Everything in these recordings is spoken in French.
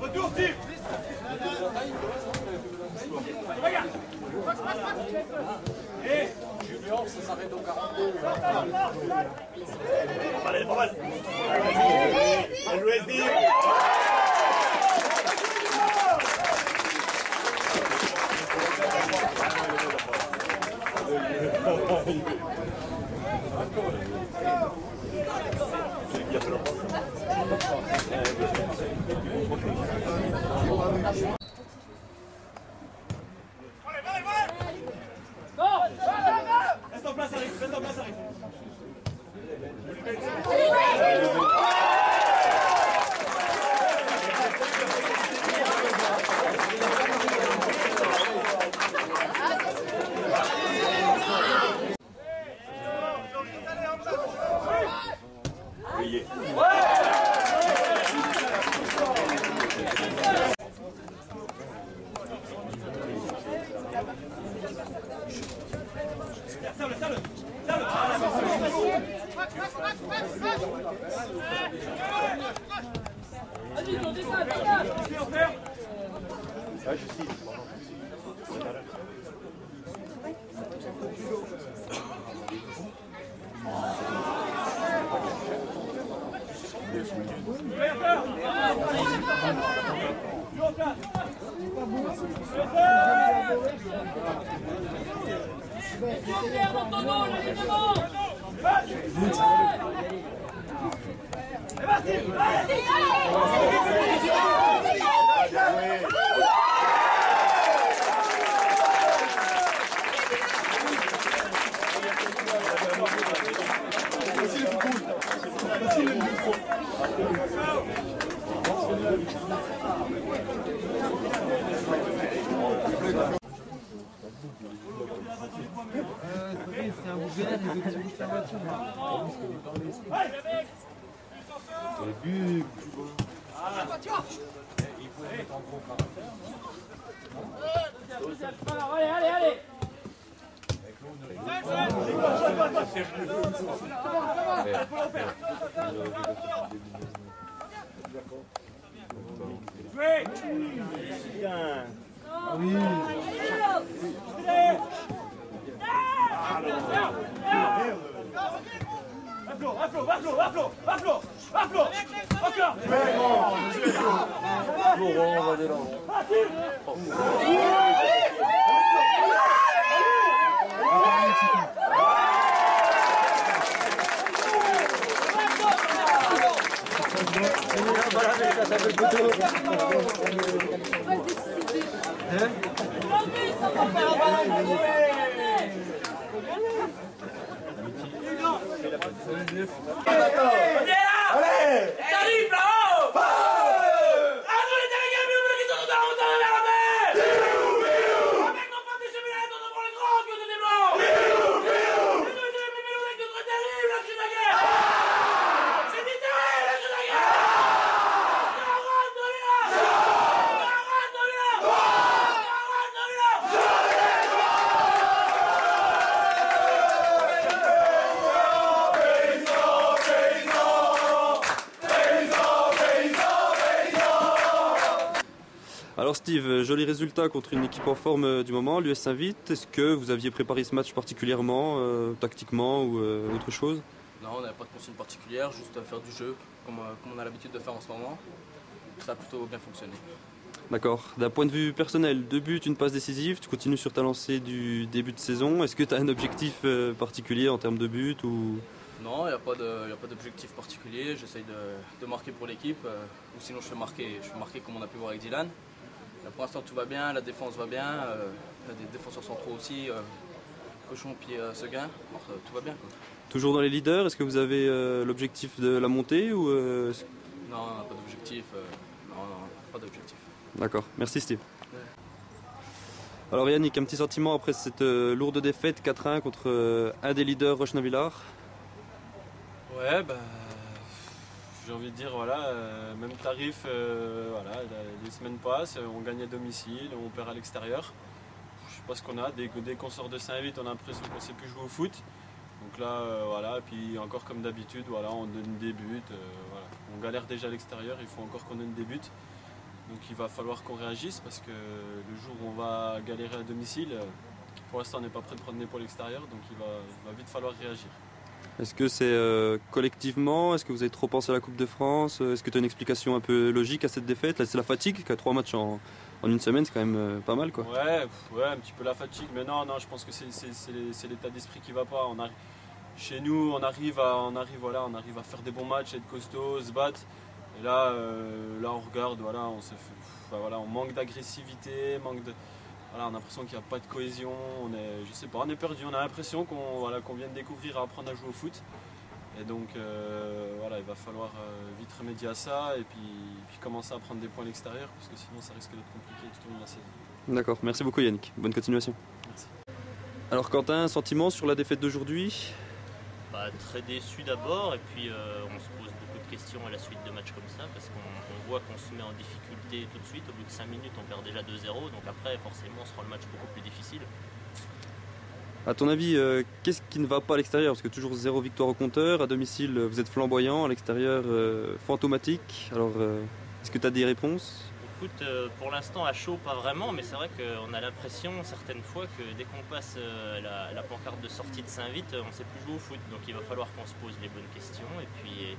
Retour, Steve. Regarde. Et Junior, ça s'arrête au 42. Allez, pas mal. Bien joué, Steve. Reste en place, Arif, reste en place, Arif. Allez. Jouez. Oui. Afflo. Encore. Laurent, on va dès là. Allez! T'arrives là-haut! Ah, nous les délégués, mais nous qui sont dans la montagne vers la mer! Avec nos femmes des chemins, nous devons les grands que des blancs! Et nous les plus mélodiques de notre terrible, la crise de guerre! C'est dit terrible, la crise de guerre! Arrête de là! Arrête de là! Arrête de là! Alors Steve, joli résultat contre une équipe en forme du moment, l'US Saint-Vite. Est-ce que vous aviez préparé ce match particulièrement, tactiquement ou autre chose? Non, on n'avait pas de consigne particulière, juste faire du jeu comme on a l'habitude de faire en ce moment. Ça a plutôt bien fonctionné. D'accord. D'un point de vue personnel, 2 buts, une passe décisive, tu continues sur ta lancée du début de saison. Est-ce que tu as un objectif particulier en termes de buts ou... Non, il n'y a pas d'objectif particulier. J'essaye de marquer pour l'équipe, ou sinon je fais marquer comme on a pu voir avec Dylan. Là, pour l'instant tout va bien, la défense va bien, des défenseurs centraux aussi, Cochon puis Seguin, alors, tout va bien, quoi. Toujours dans les leaders, est-ce que vous avez l'objectif de la montée ou Non, on n'a pas d'objectif. Non, pas d'objectif. D'accord, merci Steve. Ouais. Alors Yannick, un petit sentiment après cette lourde défaite 4-1 contre un des leaders, Roche-Navillard? Ouais, bah, j'ai envie de dire, voilà, même tarif, voilà, les semaines passent, on gagne à domicile, on perd à l'extérieur. Je sais pas ce qu'on a, dès qu'on sort de Saint-Vite, on a l'impression qu'on ne sait plus jouer au foot. Donc là, voilà, et puis encore comme d'habitude, voilà, on donne des buts. Voilà. On galère déjà à l'extérieur, il faut encore qu'on donne des buts. Donc il va falloir qu'on réagisse parce que le jour où on va galérer à domicile, pour l'instant on n'est pas prêt de prendre l'épaule extérieure, donc il va vite falloir réagir. Est-ce que c'est collectivement? Est-ce que vous avez trop pensé à la Coupe de France? Est-ce que tu as une explication un peu logique à cette défaite? Là, c'est la fatigue, qu'à 3 matchs en une semaine, c'est quand même pas mal, quoi. Ouais, un petit peu la fatigue, mais non, je pense que c'est l'état d'esprit qui va pas. Chez nous, on arrive à faire des bons matchs, être costaud, se battre. Et là, on regarde, voilà, on manque d'agressivité, on a l'impression qu'il n'y a pas de cohésion. On est perdu. On a l'impression qu'on vient de découvrir à apprendre à jouer au foot. Et donc, il va falloir vite remédier à ça et puis commencer à prendre des points à l'extérieur, parce que sinon, ça risque d'être compliqué tout au long de la saison. D'accord, merci beaucoup Yannick. Bonne continuation. Merci. Alors Quentin, un sentiment sur la défaite d'aujourd'hui? Très déçu d'abord, et puis on se pose beaucoup de questions à la suite de matchs comme ça, parce qu'on voit qu'on se met en difficulté tout de suite. Au bout de 5 minutes, on perd déjà 2-0, donc après, forcément, on se rend le match beaucoup plus difficile. À ton avis, qu'est-ce qui ne va pas à l'extérieur? Parce que toujours 0 victoire au compteur, à domicile vous êtes flamboyant, à l'extérieur fantomatique. Alors est-ce que tu as des réponses? Écoute, pour l'instant à chaud pas vraiment, mais c'est vrai qu'on a l'impression certaines fois que dès qu'on passe la pancarte de sortie de Saint-Vite, on ne sait plus jouer au foot. Donc il va falloir qu'on se pose les bonnes questions et puis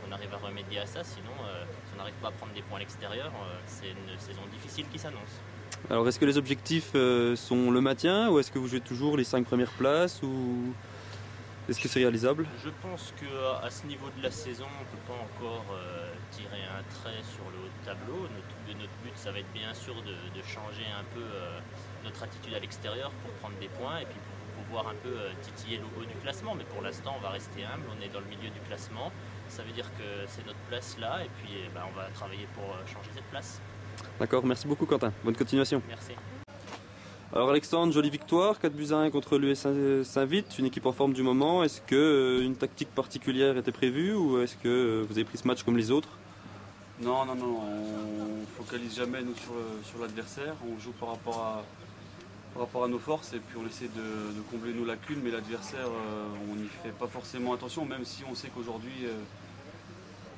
qu'on arrive à remédier à ça. Sinon, si on n'arrive pas à prendre des points à l'extérieur, c'est une saison difficile qui s'annonce. Alors est-ce que les objectifs sont le maintien, ou est-ce que vous jouez toujours les 5 premières places, ou est-ce que c'est réalisable? Je pense qu'à ce niveau de la saison, on ne peut pas encore tirer un trait sur le haut de tableau. Notre but, ça va être bien sûr de changer un peu notre attitude à l'extérieur pour prendre des points et puis pour pouvoir un peu titiller le haut du classement. Mais pour l'instant, on va rester humble, on est dans le milieu du classement. Ça veut dire que c'est notre place là et puis on va travailler pour changer cette place. D'accord, merci beaucoup Quentin. Bonne continuation. Merci. Alors Alexandre, jolie victoire, 4-1 contre l'US Saint-Vite, une équipe en forme du moment. Est-ce qu'une tactique particulière était prévue, ou est-ce que vous avez pris ce match comme les autres? Non, on focalise jamais nous sur l'adversaire, on joue par rapport à nos forces et puis on essaie de combler nos lacunes, mais l'adversaire on n'y fait pas forcément attention, même si on sait qu'aujourd'hui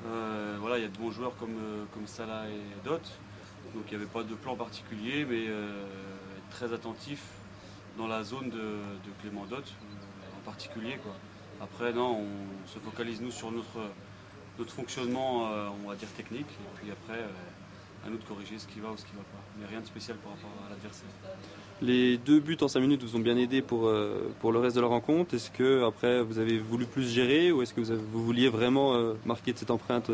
il y a de bons joueurs comme Salah et Dot, donc il n'y avait pas de plan particulier, mais être très attentif dans la zone de Clément Dot en particulier, quoi. Après non, on se focalise nous sur notre fonctionnement, on va dire technique, et puis après à nous de corriger ce qui va ou ce qui ne va pas, mais rien de spécial par rapport à l'adversaire. Les 2 buts en 5 minutes vous ont bien aidé pour le reste de la rencontre. Est-ce que après vous avez voulu plus gérer, ou est-ce que vous vouliez vraiment marquer de cette empreinte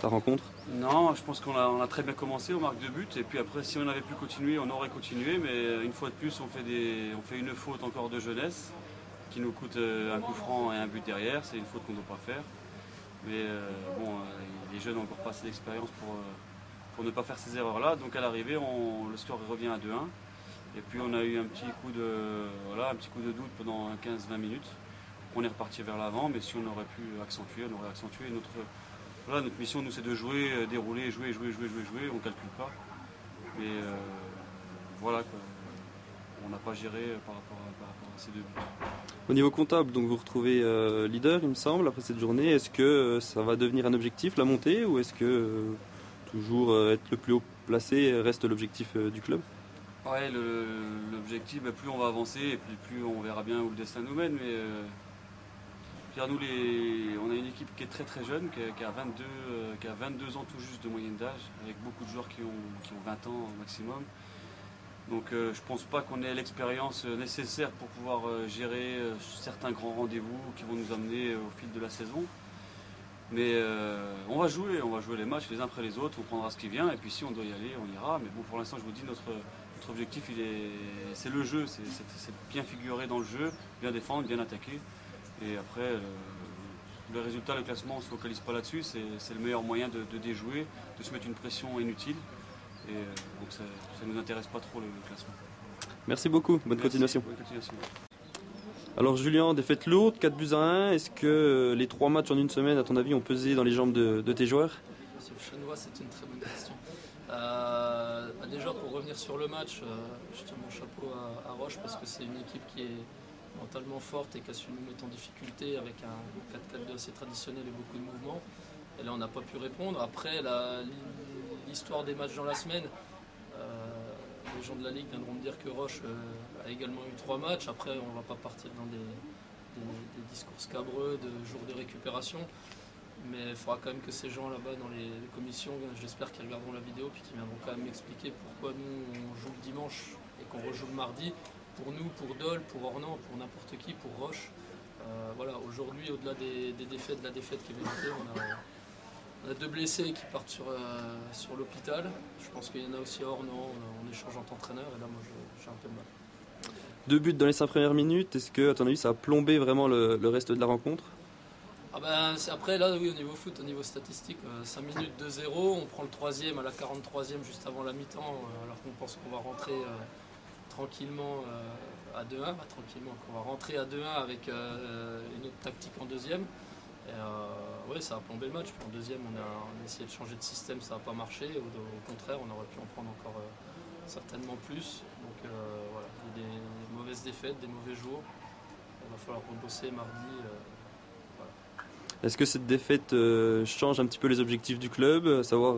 la rencontre? Non, je pense qu'on a très bien commencé, on marque 2 buts, et puis après si on avait pu continuer, on aurait continué, mais une fois de plus on fait une faute encore de jeunesse qui nous coûte un coup franc et un but derrière, c'est une faute qu'on ne doit pas faire. Mais les jeunes n'ont encore pas assez d'expérience pour ne pas faire ces erreurs-là. Donc à l'arrivée, le score revient à 2-1. Et puis on a eu un petit coup de doute pendant 15-20 minutes. On est reparti vers l'avant, mais si on aurait pu accentuer, on aurait accentué. Notre mission, nous, c'est de jouer, dérouler, jouer. On ne calcule pas. Mais voilà, quoi. On n'a pas géré par rapport à ces 2 buts. Au niveau comptable, donc vous retrouvez leader, il me semble, après cette journée. Est-ce que ça va devenir un objectif, la montée, ou est-ce que toujours être le plus haut placé reste l'objectif du club? Ouais, l'objectif, plus on va avancer et plus on verra bien où le destin nous mène. Mais nous, on a une équipe qui est très très jeune, qui a 22 ans tout juste de moyenne d'âge, avec beaucoup de joueurs qui ont 20 ans au maximum. Donc je ne pense pas qu'on ait l'expérience nécessaire pour pouvoir gérer certains grands rendez-vous qui vont nous amener au fil de la saison. Mais on va jouer les matchs les uns après les autres, on prendra ce qui vient, et puis si on doit y aller, on ira. Mais bon, pour l'instant, je vous dis, notre objectif, c'est le jeu, c'est bien figurer dans le jeu, bien défendre, bien attaquer. Et après, le résultat, le classement, on ne se focalise pas là-dessus, c'est le meilleur moyen de déjouer, de se mettre une pression inutile. Et donc ça ne nous intéresse pas trop le classement. Merci beaucoup, bonne continuation. Bonne continuation. Alors Julien, défaite lourde, 4-1. Est-ce que les 3 matchs en une semaine, à ton avis, ont pesé dans les jambes de tes joueurs? Monsieur le Chanois, c'est une très bonne question. Déjà, pour revenir sur le match, je tiens mon chapeau à Roche parce que c'est une équipe qui mentalement forte et qui a su nous mettre en difficulté avec un 4-4-2 assez traditionnel et beaucoup de mouvements. Et là, on n'a pas pu répondre. Après, l'histoire des matchs dans la semaine, les gens de la Ligue viendront me dire que Roche a également eu 3 matchs. Après, on ne va pas partir dans des discours scabreux de jours de récupération. Mais il faudra quand même que ces gens là-bas dans les commissions, j'espère qu'ils regarderont la vidéo puis qu'ils viendront quand même m'expliquer pourquoi nous on joue le dimanche et qu'on rejoue le mardi. Pour nous, pour Dole, pour Ornans, pour n'importe qui, pour Roche. Voilà, aujourd'hui, au-delà de la défaite qui est méritée, on a 2 blessés qui partent sur l'hôpital. Je pense qu'il y en a aussi à Ornans, on échange en tant qu'entraîneur et là moi j'ai un peu de mal. 2 buts dans les 5 premières minutes, est-ce que, à ton avis, ça a plombé vraiment le reste de la rencontre? Après, là, oui, au niveau foot, au niveau statistique, 5 minutes 2-0, on prend le 3e à la 43e juste avant la mi-temps, alors qu'on pense qu'on va rentrer tranquillement à 2-1, tranquillement, qu'on va rentrer à 2-1 avec une autre tactique en deuxième. Oui, ça a plombé le match. Puis en deuxième, on a essayé de changer de système, ça n'a pas marché. Au contraire, on aurait pu en prendre encore certainement plus. Donc voilà, il y a des mauvaises défaites, des mauvais jours. Il va falloir rebosser mardi. Voilà. Est-ce que cette défaite change un petit peu les objectifs du club, à savoir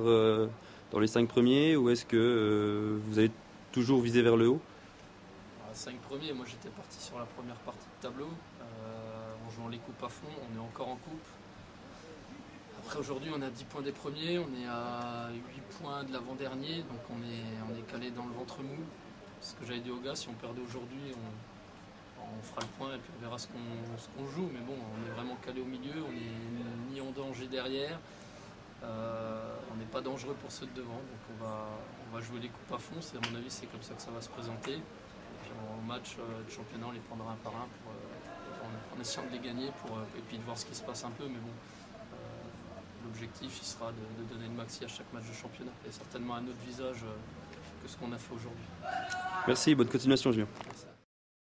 dans les 5 premiers, ou est-ce que vous allez toujours viser vers le haut? 5 premiers, moi j'étais parti sur la première partie de tableau, en jouant les coupes à fond, on est encore en coupe. Après aujourd'hui on est à 10 points des premiers, on est à 8 points de l'avant-dernier, donc on est calé dans le ventre mou. Ce que j'avais dit aux gars, si on perdait aujourd'hui, on fera le point et puis on verra ce qu'on joue. Mais bon, on est vraiment calé au milieu, on n'est ni en danger derrière, on n'est pas dangereux pour ceux de devant, donc on va jouer les coupes à fond, à mon avis c'est comme ça que ça va se présenter. Au match de championnat, on les prendra un par un en essayant de les gagner et puis de voir ce qui se passe un peu. Mais bon, l'objectif il sera de donner le maxi à chaque match de championnat et certainement un autre visage que ce qu'on a fait aujourd'hui. Merci, bonne continuation Julien. Merci.